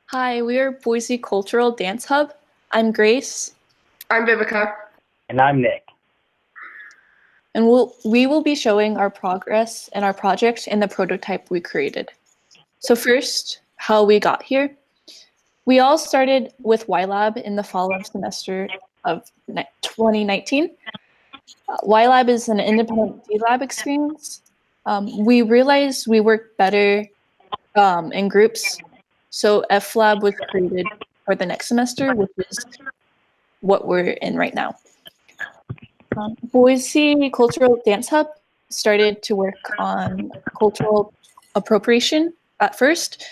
Hi, we are Boise Cultural Dance Hub. I'm Grace, I'm Vivica. And I'm Nick. and we will be showing our progress and our project and the prototype we created. So first, how we got here. We all started with YLab in the fall of semester of 2019. YLab is an independent Dlab experience. We realized we work better in groups, so FLab was created for the next semester, which is what we're in right now. Boise Cultural Dance Hub started to work on cultural appropriation at first,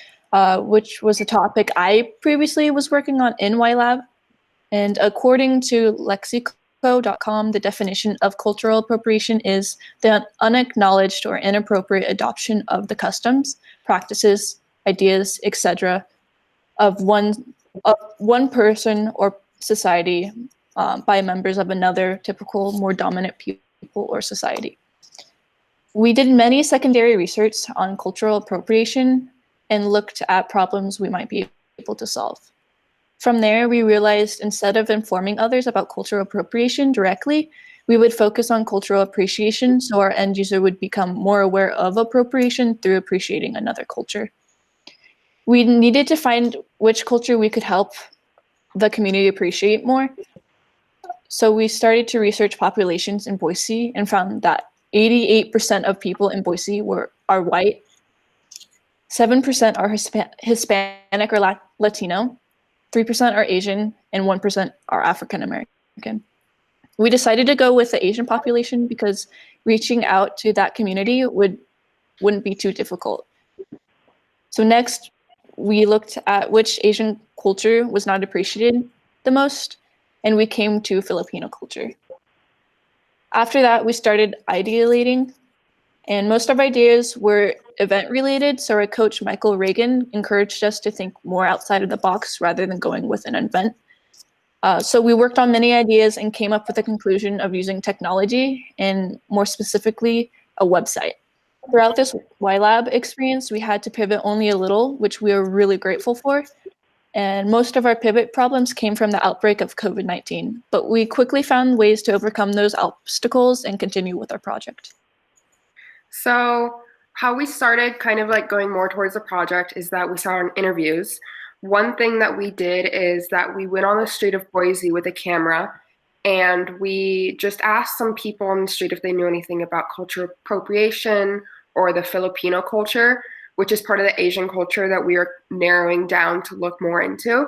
which was a topic I previously was working on in YLab. And according to lexico.com, the definition of cultural appropriation is the unacknowledged or inappropriate adoption of the customs, practices, ideas, etc. of one person or society by members of another typical, more dominant people or society. We did many secondary research on cultural appropriation and looked at problems we might be able to solve. From there, we realized instead of informing others about cultural appropriation directly, we would focus on cultural appreciation so our end user would become more aware of appropriation through appreciating another culture. We needed to find which culture we could help the community appreciate more. So we started to research populations in Boise and found that 88% of people in Boise are white, 7% are Hispanic or Latino, 3% are Asian, and 1% are African American. We decided to go with the Asian population because reaching out to that community wouldn't be too difficult. So next, we looked at which Asian culture was not appreciated the most, and we came to Filipino culture. After that, we started ideating, and most of our ideas were event related, so our coach, Michael Reagan, encouraged us to think more outside of the box rather than going with an event. So we worked on many ideas and came up with the conclusion of using technology, and more specifically, a website. Throughout this YLab experience, we had to pivot only a little, which we are really grateful for. And most of our pivot problems came from the outbreak of COVID-19, but we quickly found ways to overcome those obstacles and continue with our project. So, how we started kind of like going more towards the project is that we saw in interviews. One thing that we did is that we went on the street of Boise with a camera and we just asked some people on the street if they knew anything about cultural appropriation or the Filipino culture, which is part of the Asian culture that we are narrowing down to look more into.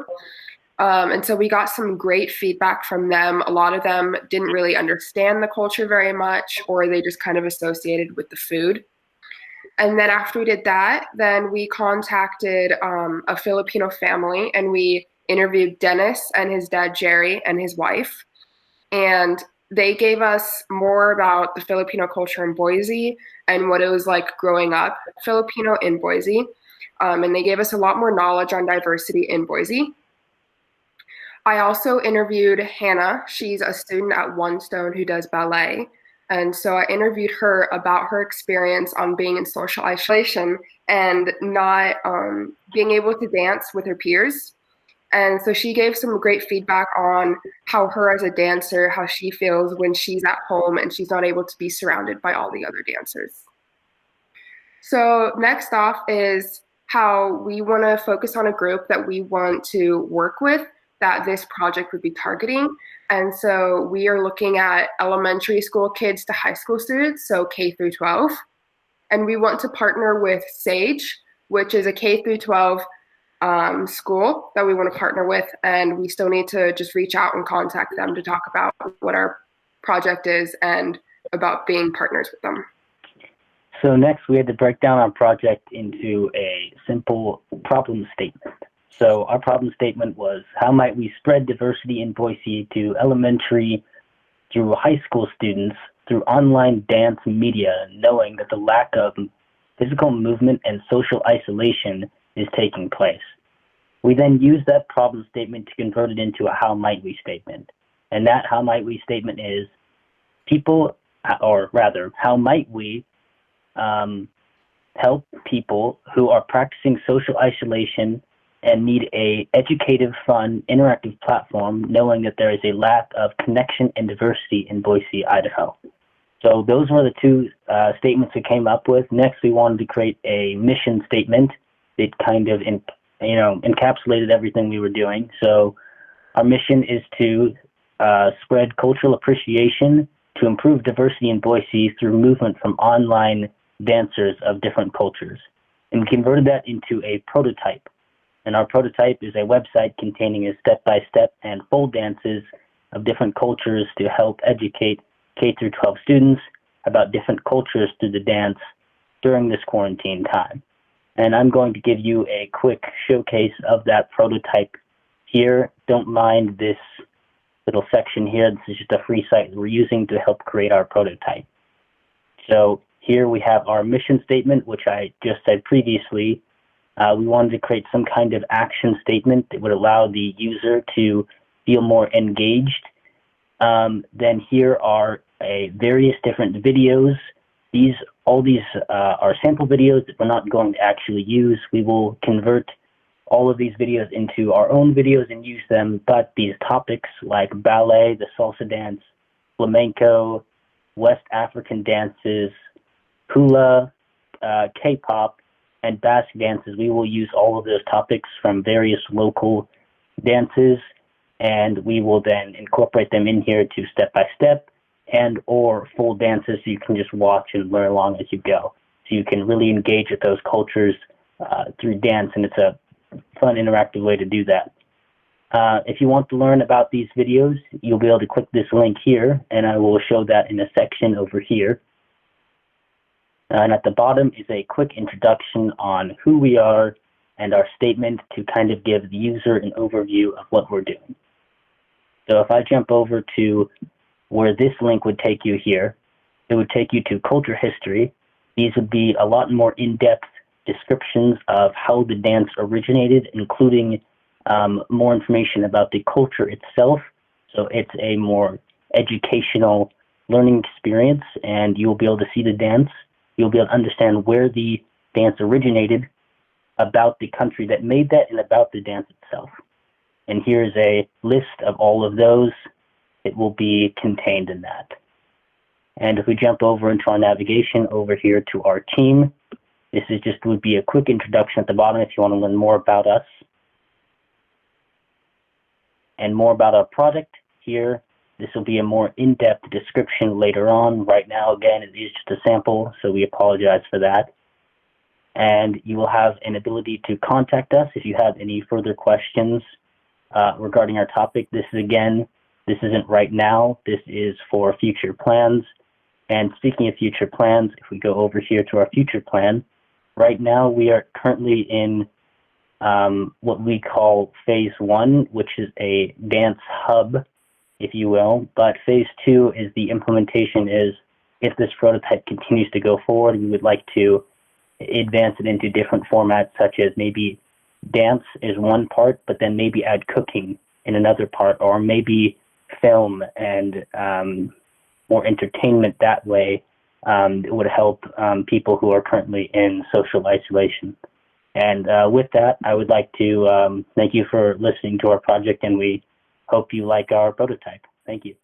And so we got some great feedback from them. A lot of them didn't really understand the culture very much, or they just kind of associated with the food. And then after we did that, then we contacted a Filipino family and we interviewed Dennis and his dad, Jerry, and his wife. And they gave us more about the Filipino culture in Boise and what it was like growing up Filipino in Boise. And they gave us a lot more knowledge on diversity in Boise. I also interviewed Hannah. She's a student at One Stone who does ballet. And so I interviewed her about her experience on being in social isolation and not being able to dance with her peers. And so she gave some great feedback on how her as a dancer, how she feels when she's at home and she's not able to be surrounded by all the other dancers. So next off is how we want to focus on a group that we want to work with that this project would be targeting. And so we are looking at elementary school kids to high school students, so K through 12. And we want to partner with SAGE, which is a K through 12 school that we want to partner with. And we still need to just reach out and contact them to talk about what our project is and about being partners with them. So next we had to break down our project into a simple problem statement. So our problem statement was, how might we spread diversity in Boise to elementary through high school students through online dance media, knowing that the lack of physical movement and social isolation is taking place. We then used that problem statement to convert it into a how might we statement. And that how might we statement is how might we help people who are practicing social isolation and need a educative, fun, interactive platform, knowing that there is a lack of connection and diversity in Boise, Idaho. So those were the two statements we came up with. Next, we wanted to create a mission statement that kind of encapsulated everything we were doing. So our mission is to spread cultural appreciation to improve diversity in Boise through movement from online dancers of different cultures. And we converted that into a prototype. And our prototype is a website containing a step-by-step and full dances of different cultures to help educate K-12 students about different cultures through the dance during this quarantine time. And I'm going to give you a quick showcase of that prototype here. Don't mind this little section here. This is just a free site we're using to help create our prototype. So here we have our mission statement, which I just said previously. We wanted to create some kind of action statement that would allow the user to feel more engaged. Then here are various different videos. All these are sample videos that we're not going to actually use. We will convert all of these videos into our own videos and use them, but these topics like ballet, the salsa dance, flamenco, West African dances, hula, K-pop, and basque dances, we will use all of those topics from various local dances, and we will then incorporate them in here to step-by-step and or full dances so you can just watch and learn along as you go. So you can really engage with those cultures through dance, and it's a fun, interactive way to do that. If you want to learn about these videos, you'll be able to click this link here, and I will show that in a section over here. And at the bottom is a quick introduction on who we are and our statement to kind of give the user an overview of what we're doing. So if I jump over to where this link would take you here, it would take you to culture history. These would be a lot more in-depth descriptions of how the dance originated, including more information about the culture itself. So it's a more educational learning experience, and you'll be able to see the dance. You'll be able to understand where the dance originated, about the country that made that, and about the dance itself. And here's a list of all of those. It will be contained in that. And if we jump over into our navigation over here to our team, this is would be a quick introduction at the bottom if you want to learn more about us and more about our product here. This will be a more in-depth description later on. Right now, again, it is just a sample, so we apologize for that. And you will have an ability to contact us if you have any further questions regarding our topic. This isn't right now. This is for future plans. And speaking of future plans, if we go over here to our future plan, right now we are currently in what we call phase 1, which is a dance hub, if you will. But phase 2 is the implementation is, if this prototype continues to go forward, we would like to advance it into different formats, such as maybe dance is one part, but then maybe add cooking in another part, or maybe film and more entertainment that way. It would help people who are currently in social isolation. And with that, I would like to thank you for listening to our project, and we hope you like our prototype. Thank you.